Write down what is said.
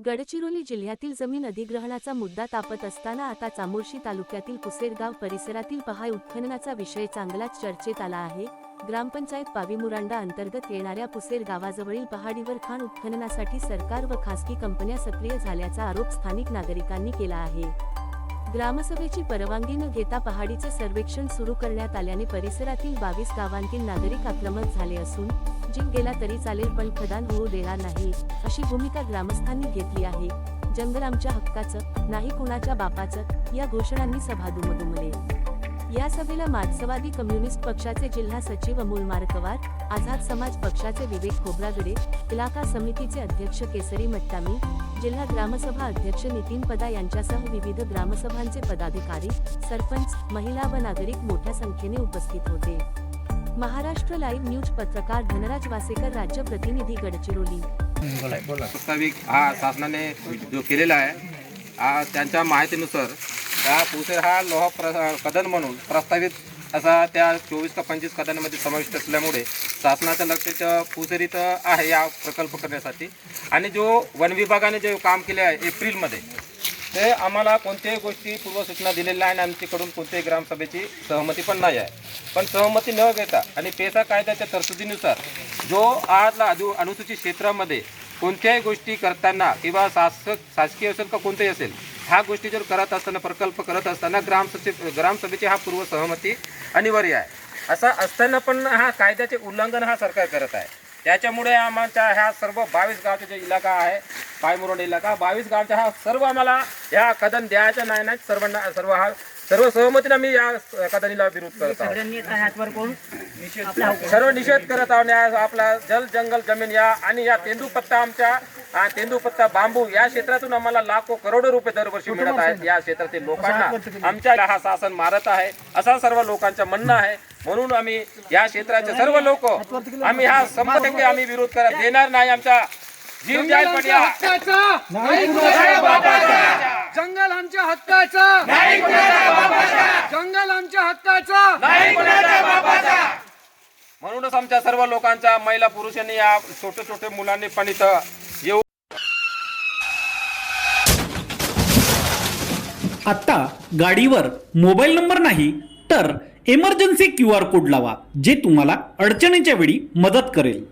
गडचिरोली जिल्ह्यातील जमीन अधिग्रहणाचा मुद्दा तापत असताना आता चामोर्शी तालुक्यातील पुसेरगाव परिसरातील पहाड उत्खननाचा विषय चांगलाच चर्चेत आला आहे। ग्रामपंचायत पावीमुरांडा अंतर्गत येणाऱ्या पुसेर गावाजवळील पहाडीवर खाण उत्खननासाठी सरकार व खासगी कंपन्या सक्रिय झाल्याचा आरोप स्थानिक नागरिकांनी केला आहे। ग्रामसभेची परवानगी न घेता पहाडीचे सर्वेक्षण सुरू करण्यात आल्याने परिसरातील 22 गावांतील नागरिक आक्रमक झाले असून जीव गेला तरी चालेल पण खदान होऊ देणार नाही अशी भूमिका ग्रामस्थांनी घेतली आहे। जंगल आमच्या हक्काचं, नाही कुणाच्या बापाचं या घोषणांनी सभा दुमदुमले। या सभेला मार्क्सवादी कम्युनिस्ट पक्षाचे जिल्हा सचिव अमोल मारकवार, आझाद समाज पक्षाचे विवेक खोब्रागडे, इलाका समितीचे अध्यक्ष केसरी मट्टामी, जिल्हा ग्रामसभा अध्यक्ष नितीन पदा यांच्यासह विविध ग्रामसभांचे पदाधिकारी, सरपंच, महिला व नागरिक मोठ्या संख्येने उपस्थित होते। महाराष्ट्र लाईव्ह न्यूज पत्रकार धनराज वासेकर, राज्य प्रतिनिधी, गडचिरोली। प्रस्ताविक शासनाने जो केलेला आहे त्यांच्या माहितीनुसार त्या पुसेर हा लोह कदन म्हणून प्रस्तावित असा त्या 24 का 25 कदांमध्ये समाविष्ट असल्यामुळे शासनाच्या लक्षात पुसेरीत आहे या प्रकल्प करण्यासाठी। आणि जो वन विभागाने जे काम केले आहे एप्रिलमध्ये ते आम्हाला कोणत्याही गोष्टी पूर्वसूचना दिलेल्या आहे आणि आमच्याकडून कोणत्याही ग्रामसभेची सहमती पण नाही आहे। पण सहमती न घेता आणि पेसा कायद्याच्या तरतुदीनुसार जो आजला अनुसूचित क्षेत्रामध्ये कोणत्याही गोष्टी करताना किंवा शासकीय असेल का कोणतेही असेल ह्या गोष्टी जर करत असताना प्रकल्प करत असताना ग्रामसभेची हा पूर्व सहमती अनिवार्य आहे। असा असताना पण हा कायद्याचे उल्लंघन हा सरकार करत आहे। त्याच्यामुळे आमच्या ह्या सर्व 22 गावचा जे इलाका आहे पायमुरंड इलाका 22 गावचा हा सर्व आम्हाला ह्या कदन द्यायचा नाही सर्वांना सर्व सहमतीने आम्ही या कदनीला विरोध करत आहोत। सर्व निषेध करत आहोत। आपला जल जंगल जमीन या आणि या तेंदूपत्ता आमच्या तेंदूपत्ता बांबू या क्षेत्रातून आम्हाला लाखो करोडो रुपये दरवर्षी मिळत आहेत। या क्षेत्रातील लोकांना आमच्या हा शासन मारत आहे असा सर्व लोकांचं म्हणणं आहे। म्हणून आम्ही या क्षेत्राचे सर्व लोक आम्ही हा 100% आम्ही विरोध करत देणार नाही। आमचा जीव जाईल पण या जंगल आमच्या हक्काचं, नाही कुणाच्या बापाचं, जंगल आमच्या हक्काचं, नाही कुणाच्या बापाचं। म्हणूनच आमच्या सर्व लोकांच्या महिला पुरुषांनी या छोटे मुलांनी पण इथं येऊ। आता गाडीवर मोबाईल नंबर नाही तर इमर्जन्सी QR कोड लावा जे तुम्हाला अडचणीच्या वेळी मदत करेल।